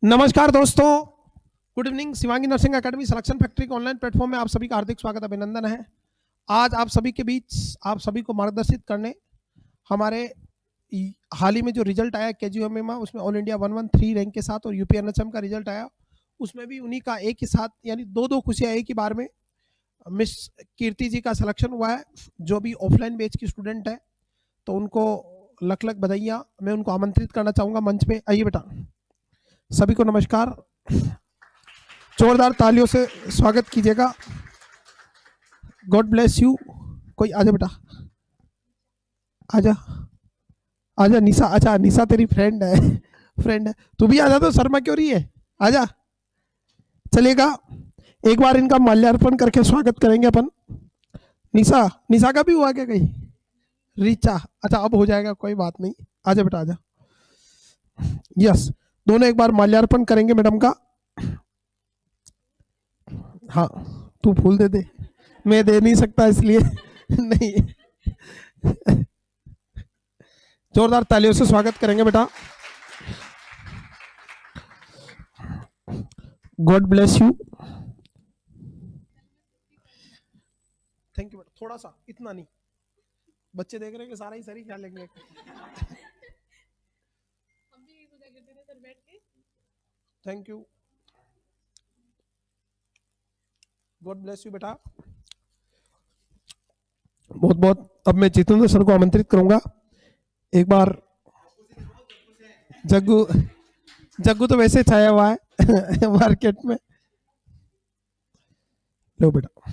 नमस्कार दोस्तों, good evening. Shivangi nursing academy selection factory के ऑनलाइन प्लेटफॉर्म में आप सभी का हार्दिक स्वागत अभिनंदन है। आज आप सभी के बीच आप सभी को मार्गदर्शित करने हमारे हाल ही में जो रिजल्ट आया केजीओएमए में, उसमें ऑल इंडिया 113 रैंक के साथ और यूपीएनएचएम का रिजल्ट आया, उसमें भी उन्हीं का एक ही साथ यानी दो खुशियाँ एक ही बार में। मिस कीर्ति जी का सिलेक्शन हुआ है, जो भी ऑफलाइन बैच की स्टूडेंट है, तो उनको लख लख बधाइयाँ। मैं उनको आमंत्रित करना चाहूँगा मंच पे। आइए बेटा, सभी को नमस्कार, जोरदार तालियों से स्वागत कीजिएगा। God bless you. कोई आजा बेटा, आजा आजा निशा। अच्छा निशा तेरी फ्रेंड है, फ्रेंड है, तू भी आजा। तो शर्मा क्यों रही है, आजा। चलेगा, एक बार इनका माल्यार्पण करके स्वागत करेंगे अपन। निशा, निशा का भी हुआ क्या कहीं? रीचा, अच्छा अब हो जाएगा, कोई बात नहीं। आजा बेटा आजा। यस, दोनों एक बार माल्यार्पण करेंगे मैडम का। हाँ, तू फूल दे दे, मैं दे नहीं सकता इसलिए नहीं। जोरदार तालियों से स्वागत करेंगे बेटा। God bless you. Thank you बेटा। थोड़ा सा, इतना नहीं, बच्चे देख रहे हैं कि सारा ही सर ही ख्याल लेंगे। Thank you, God bless you बेटा। बहुत बहुत। अब मैं जितेंद्र सर को आमंत्रित करूंगा एक बार। जग्गू, जग्गू तो वैसे छाया हुआ है मार्केट में। लो बेटा,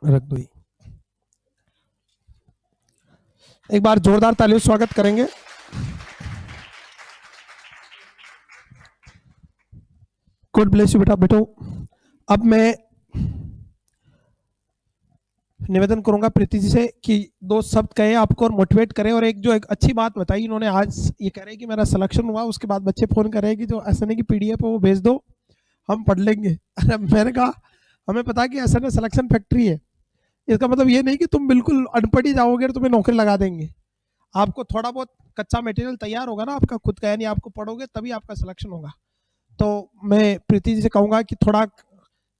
रख दो। एक बार जोरदार तालियों से स्वागत करेंगे। गॉड ब्लेस यू बेटा। बेटो, अब मैं निवेदन करूंगा प्रीति जी से कि दो शब्द कहे आपको और मोटिवेट करें। और एक जो एक अच्छी बात बताई इन्होंने आज, ये कह रहे हैं कि मेरा सिलेक्शन हुआ, उसके बाद बच्चे फोन कर रहे हैं कि जो एसएनए की पीडीएफ है वो भेज दो, हम पढ़ लेंगे। अरे मैंने कहा हमें पता है कि एसएनए सिलेक्शन फैक्ट्री है, इसका मतलब ये नहीं कि तुम बिल्कुल अनपढ़ ही जाओगे और तुम्हें नौकरी लगा देंगे। आपको थोड़ा बहुत कच्चा मटेरियल तैयार होगा ना आपका खुद का, यानी आपको पढ़ोगे तभी आपका सिलेक्शन होगा। तो मैं प्रीति जी से कहूँगा कि थोड़ा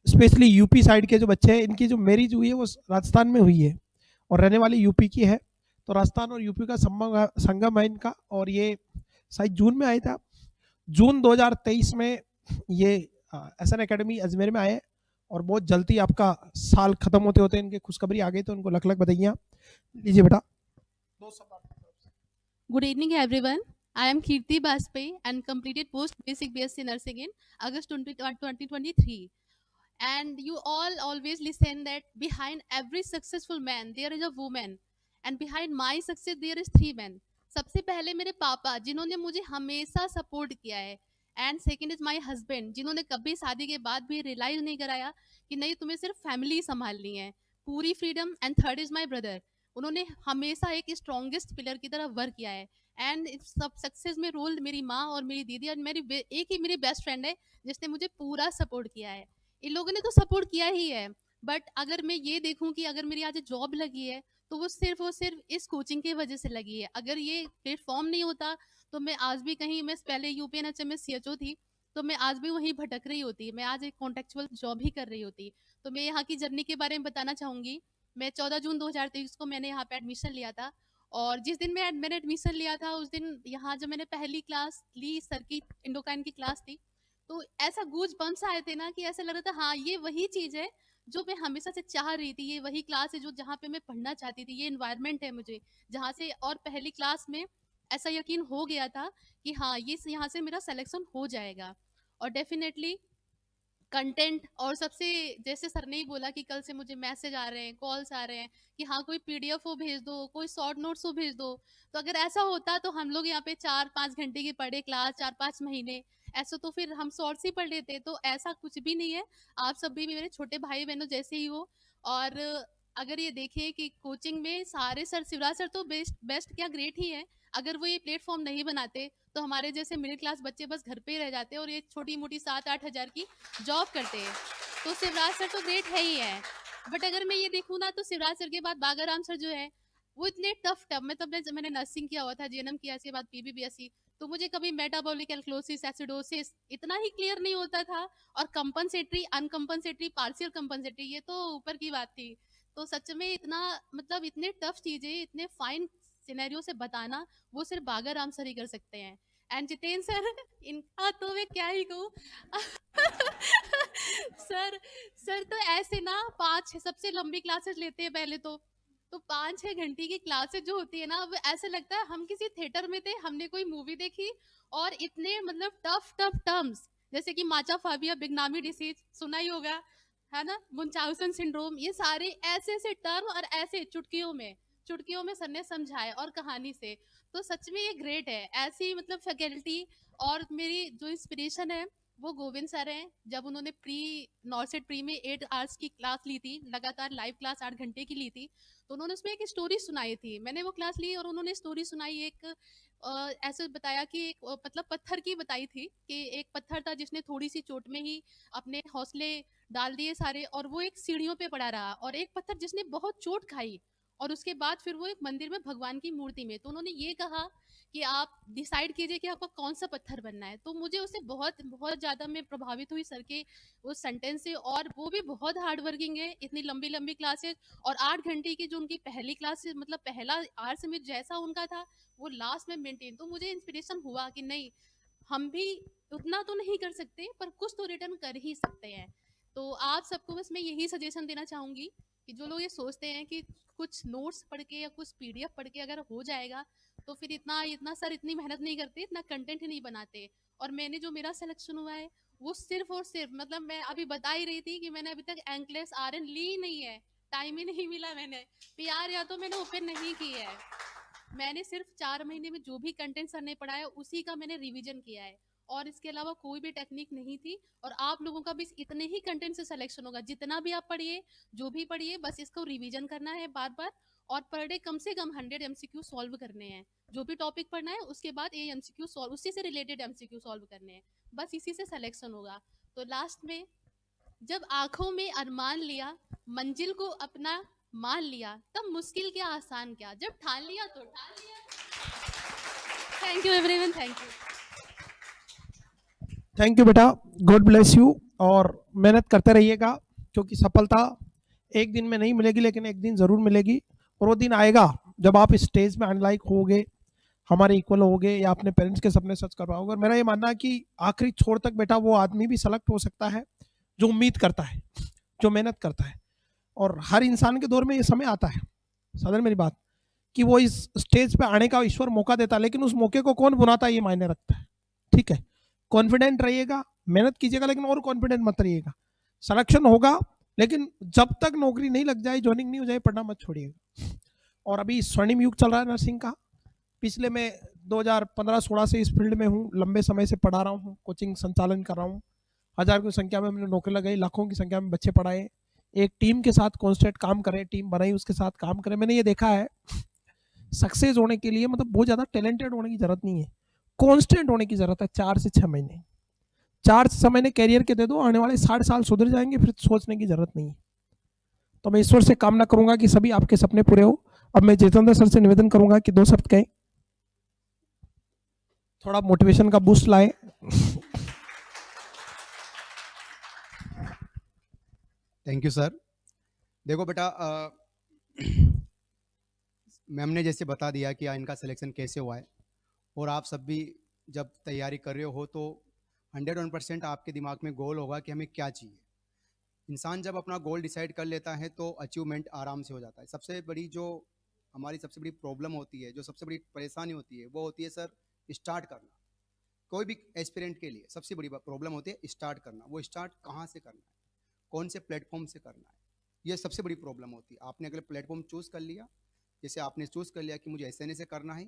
स्पेशली यूपी साइड के जो बच्चे हैं, इनकी जो मैरिज हुई है वो राजस्थान में हुई है और रहने वाली यूपी की है, तो राजस्थान और यूपी का संगम है इनका। और ये शायद जून में आया था, जून 2023 में ये एसएन एकेडमी अजमेर में आए और बहुत जल्दी आपका साल खत्म होते होते इनकी खुशखबरी आ गई, तो उनको लख लख बधाइयाँ। लीजिए बेटा, दो शब्द। Good evening, everyone. I am Kirti Bajpai and completed post basic BSc nursing in August 2023. And you all always listen that behind every successful man there is a woman, and behind my success there is three men. सबसे पहले मेरे पापा जिन्होंने मुझे हमेशा support किया है, and second is my husband जिन्होंने कभी शादी के बाद भी रियलाइज नहीं कराया कि नहीं तुम्हें सिर्फ फैमिली संभालनी है, पूरी freedom. And third is my brother, उन्होंने हमेशा एक स्ट्रॉन्गेस्ट पिलर की तरह वर्क किया है। एंड इस सब सक्सेस में रोल मेरी माँ और मेरी दीदी और एक ही मेरी बेस्ट फ्रेंड है जिसने मुझे पूरा सपोर्ट किया है। इन लोगों ने तो सपोर्ट किया ही है, बट अगर मैं ये देखूं कि अगर मेरी आज जॉब लगी है तो वो सिर्फ इस कोचिंग की वजह से लगी है। अगर ये प्लेटफॉर्म नहीं होता तो मैं आज भी कहीं, मैं पहले यूपीएनएचएम में सीएचओ थी, तो मैं आज भी वहीं भटक रही होती, मैं आज एक कॉन्टेक्चुअल जॉब ही कर रही होती। तो मैं यहाँ की जर्नी के बारे में बताना चाहूँगी। मैं 14 जून 2023 को मैंने यहाँ पे एडमिशन लिया था, और जिस दिन मैंने एडमिशन लिया था उस दिन यहाँ जब मैंने पहली क्लास ली, सर की इंडोकाइन की क्लास थी, तो ऐसा गूज बम्स आए थे ना कि ऐसा लग रहा था हाँ ये वही चीज़ है जो मैं हमेशा से चाह रही थी, ये वही क्लास है जो जहाँ पे मैं पढ़ना चाहती थी, ये इन्वायरमेंट है मुझे जहाँ से। और पहली क्लास में ऐसा यकीन हो गया था कि हाँ ये यहाँ से मेरा सिलेक्शन हो जाएगा। और डेफिनेटली कंटेंट, और सबसे जैसे सर ने ही बोला कि कल से मुझे मैसेज आ रहे हैं, कॉल्स आ रहे हैं कि हाँ कोई पीडीएफ हो भेज दो, कोई शॉर्ट नोट्स हो भेज दो। तो अगर ऐसा होता तो हम लोग यहाँ पे 4-5 घंटे की पढ़े क्लास 4-5 महीने, ऐसा तो फिर हम शॉर्ट्स ही पढ़ लेते। तो ऐसा कुछ भी नहीं है, आप सब भी मेरे छोटे भाई बहनों जैसे ही हो। और अगर ये देखें कि कोचिंग में सारे सर, शिवराज सर तो बेस्ट बेस्ट क्या ग्रेट ही है, अगर वो ये प्लेटफॉर्म नहीं बनाते तो हमारे जैसे मिडिल क्लास बच्चे बस घर पे ही रह जाते और ये छोटी मोटी 7-8 हज़ार की जॉब करते हैं। तो शिवराज सर तो ग्रेट है ही है, बट अगर मैं ये देखूँ ना तो शिवराज सर के बाद बागाराम सर जो है वो इतने टफ, मतलब मैंने नर्सिंग किया हुआ था, जीएनएम किया, इसके बाद पीबीबीएससी, तो मुझे कभी मेटाबॉलिक एल्कलोसिस, एसिडोसिस इतना ही क्लियर नहीं होता था, और कंपनसेटरी, अनकंपनसेटरी, पार्शियल कंपनसेटरी ये तो ऊपर की बात थी। तो सच में इतना, मतलब इतने टफ चीजें, इतने फाइन सिनेरियो से बताना, वो सिर्फ बागा राम सर ही कर सकते हैं। एंड जितेंद्र सर, इनका तो मैं क्या ही कहूँ। सर सर तो ऐसे ना 5 सबसे लंबी क्लासेस लेते हैं पहले तो 5-6 घंटे की क्लासेस जो होती है ना, अब ऐसा लगता है हम किसी थिएटर में थे, हमने कोई मूवी देखी, और इतने मतलब टफ टफ टर्म्स, जैसे कि माचा फाबिया बिगनामी डिसीज सुना ही होगा, है ना, मुंचाउसन सिंड्रोम, ये सारे ऐसे ऐसे टर्म, और ऐसे चुटकियों में सर ने समझाए, और कहानी से। तो सच में ये ग्रेट है, ऐसी मतलब फैकल्टी। और मेरी जो इंस्पिरेशन है वो गोविंद सर हैं। जब उन्होंने प्री नॉर्सेट प्री में 8 आवर्स की क्लास ली थी, लगातार लाइव क्लास 8 घंटे की ली थी, तो उन्होंने उसमें एक स्टोरी सुनाई थी। मैंने वो क्लास ली और उन्होंने स्टोरी सुनाई, एक ऐसे बताया कि एक मतलब पत्थर की बताई थी, कि एक पत्थर था जिसने थोड़ी सी चोट में ही अपने हौसले डाल दिए सारे, और वो एक सीढ़ियों पे पड़ा रहा, और एक पत्थर जिसने बहुत चोट खाई, और उसके बाद फिर वो एक मंदिर में भगवान की मूर्ति में। तो उन्होंने ये कहा कि आप डिसाइड कीजिए कि आपको कौन सा पत्थर बनना है। तो मुझे उससे बहुत बहुत ज़्यादा मैं प्रभावित हुई सर के उस सेंटेंस से, और वो भी बहुत हार्ड वर्किंग है, इतनी लंबी लंबी क्लासेस, और 8 घंटे की जो उनकी पहली क्लास, मतलब पहला आर्ट्स में जैसा उनका था, वो लास्ट में मेंटेन। तो मुझे इंस्पिरेशन हुआ कि नहीं, हम भी उतना तो नहीं कर सकते, पर कुछ तो रिटर्न कर ही सकते हैं। तो आप सबको बस मैं यही सजेशन देना चाहूँगी कि जो लोग ये सोचते हैं कि कुछ नोट्स पढ़ के या कुछ पीडीएफ पढ़ के अगर हो जाएगा, तो फिर इतना इतना सर इतनी मेहनत नहीं करते, इतना कंटेंट नहीं बनाते। और मैंने जो मेरा सिलेक्शन हुआ है, वो सिर्फ और सिर्फ, मतलब मैं अभी बता ही रही थी कि मैंने अभी तक एंकलेस आरएन ली ही नहीं है, टाइम ही नहीं मिला। मैंने पीआर या तो मैंने ओपन नहीं की है। मैंने सिर्फ 4 महीने में जो भी कंटेंट सर ने पढ़ाया उसी का मैंने रिवीजन किया है, और इसके अलावा कोई भी टेक्निक नहीं थी। और आप लोगों का भी इतने ही कंटेंट से सिलेक्शन होगा, जितना भी आप पढ़िए, जो भी पढ़िए, बस इसको रिवीजन करना है बार बार, और पर डे कम से कम 100 एमसीक्यू सॉल्व करने हैं। जो भी टॉपिक पढ़ना है उसके बाद ये एमसीक्यू सॉल्व, उसी से रिलेटेड एमसीक्यू सॉल्व करने हैं, बस इसी से सिलेक्शन होगा। तो लास्ट में, जब आंखों में अरमान लिया, मंजिल को अपना मान लिया, तब मुश्किल क्या आसान क्या, जब ठान लिया तो ठान लिया। Thank you everyone, thank you. Thank you बेटा, गॉड ब्लेस यू। और मेहनत करते रहिएगा, क्योंकि सफलता एक दिन में नहीं मिलेगी, लेकिन एक दिन ज़रूर मिलेगी। और वो दिन आएगा जब आप स्टेज में अनलाइक होगे, हमारे इक्वल होगे, या अपने पेरेंट्स के सपने सच कर पाओगे। और मेरा ये मानना है कि आखिरी छोर तक बेटा वो आदमी भी सेलेक्ट हो सकता है जो उम्मीद करता है, जो मेहनत करता है। और हर इंसान के दौर में ये समय आता है, समझ मेरी बात, कि वो इस स्टेज पे आने का ईश्वर मौका देता है, लेकिन उस मौके को कौन बुनाता है ये मायने रखता है। ठीक है, कॉन्फिडेंट रहिएगा, मेहनत कीजिएगा, लेकिन और कॉन्फिडेंट मत रहिएगा। सिलेक्शन होगा, लेकिन जब तक नौकरी नहीं लग जाए, ज्वाइनिंग नहीं हो जाए, पढ़ना मत छोड़िएगा। और अभी स्वर्णिम युग चल रहा है नर्सिंग का। पिछले मैं 2015-16 से इस फील्ड में हूँ, लंबे समय से पढ़ा रहा हूँ, कोचिंग संचालन कर रहा हूँ। हजार की संख्या में मैंने नौकरी लगाई, लाखों की संख्या में बच्चे पढ़ाए, एक टीम के साथ कॉन्स्टेंट काम करें, टीम बनाई, उसके साथ काम करें। मैंने ये देखा है, सक्सेस होने के लिए मतलब बहुत ज़्यादा टैलेंटेड होने की ज़रूरत नहीं है, कॉन्स्टेंट होने की ज़रूरत है। 4 से 6 महीने, 4 से 6 महीने कैरियर के दे दो, आने वाले 60 साल सुधर जाएंगे, फिर सोचने की ज़रूरत नहीं है। तो मैं ईश्वर से कामना करूंगा कि सभी आपके सपने पूरे हो। अब मैं जितेंद्र सर से निवेदन करूंगा कि 2 शब्द कहें, थोड़ा मोटिवेशन का बूस्ट लाए। Thank you sir. देखो बेटा, मैम ने जैसे बता दिया कि इनका सिलेक्शन कैसे हुआ है, और आप सब भी जब तैयारी कर रहे हो तो 101% आपके दिमाग में गोल होगा कि हमें क्या चाहिए। इंसान जब अपना गोल डिसाइड कर लेता है तो अचीवमेंट आराम से हो जाता है। सबसे बड़ी जो हमारी सबसे बड़ी प्रॉब्लम होती है, जो सबसे बड़ी परेशानी होती है, वो होती है सर स्टार्ट करना। कोई भी एस्पिरेंट के लिए सबसे बड़ी प्रॉब्लम होती है स्टार्ट करना। वो स्टार्ट कहाँ से करना है, कौन से प्लेटफॉर्म से करना है, ये सबसे बड़ी प्रॉब्लम होती है। आपने अगर प्लेटफॉर्म चूज़ कर लिया, जैसे आपने चूज़ कर लिया कि मुझे एसएनए से करना है,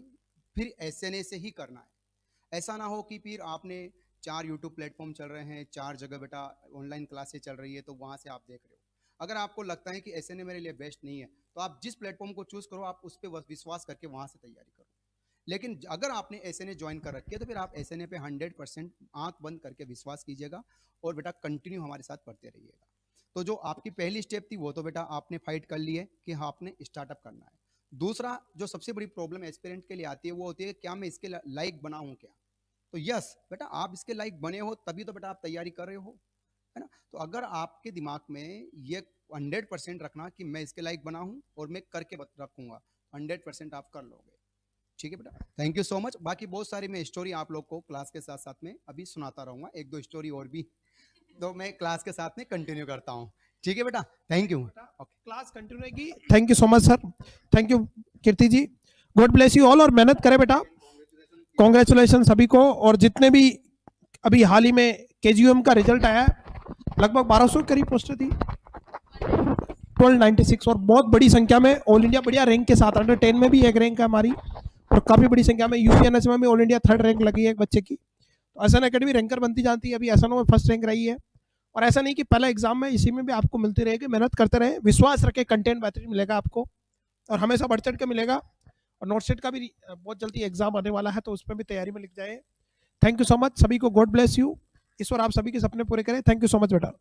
फिर एसएनए से ही करना है। ऐसा ना हो कि फिर आपने 4 यूट्यूब प्लेटफॉर्म चल रहे हैं, 4 जगह बेटा ऑनलाइन क्लासेस चल रही है, तो वहाँ से आप देख रहे हो। अगर आपको लगता है कि एसएनए मेरे लिए बेस्ट नहीं है, तो आप जिस प्लेटफॉर्म को चूज़ करो, आप उस पर विश्वास करके वहाँ से तैयारी करो। लेकिन अगर आपने एसएनए ज्वाइन कर रखी है, तो फिर आप एसएनए पे 100% आंख बंद करके विश्वास कीजिएगा, और बेटा कंटिन्यू हमारे साथ पढ़ते रहिएगा। तो जो आपकी पहली स्टेप थी वो तो बेटा आपने फाइट कर ली है कि हाँ आपने स्टार्टअप करना है। दूसरा जो सबसे बड़ी प्रॉब्लम एस्पिरेंट के लिए आती है वो होती है क्या मैं इसके लायक बना हूँ क्या। तो यस बेटा, आप इसके लायक बने हो तभी तो बेटा आप तैयारी कर रहे हो, है ना। तो अगर आपके दिमाग में ये 100% रखना कि मैं इसके लायक बना हूँ और मैं करके रखूंगा, 100% आप कर लोगे। ठीक है बेटा, थैंक यू सो मच। बाकी बहुत सारी मैं स्टोरी आप लोग को क्लास के साथ साथ में अभी सुनाता रहूंगा, एक दो स्टोरी और भी तो मैं क्लास के साथ में कंटिन्यू करता हूँ। ठीक है बेटा, थैंक यू। क्लास कंटिन्यू रहेगी। Thank you so much sir, thank you Kirti ji, God bless you all. और मेहनत करें बेटा, कॉन्ग्रेचुलेशन सभी को। और जितने भी अभी हाल ही में केजीयूएम का रिजल्ट आया है, लगभग 1200 करीब पोस्टें थी, 1296, और बहुत बड़ी संख्या में ऑल इंडिया बढ़िया रैंक के साथ, अंडर 10 में भी एक रैंक है हमारी, और काफी बड़ी संख्या में यूपीएनएस में भी ऑल इंडिया 3rd रैंक लगी है एक बच्चे की। तो एसएन एकेडमी रैंकर बनती जाती है, अभी एसएनओ में 1st रैंक रही है। और ऐसा नहीं कि पहला एग्जाम में, इसी में भी आपको मिलती रहेगी। मेहनत करते रहे, विश्वास रखे, कंटेंट बेहतरीन मिलेगा आपको और हमेशा बढ़ चढ़ के मिलेगा। और नोट सेट का भी बहुत जल्दी एग्जाम आने वाला है, तो उसमें भी तैयारी में लिख जाए। थैंक यू सो मच, सभी को गॉड ब्लेस यू। ईश्वर आप सभी के सपने पूरे करें। थैंक यू सो मच बेटा।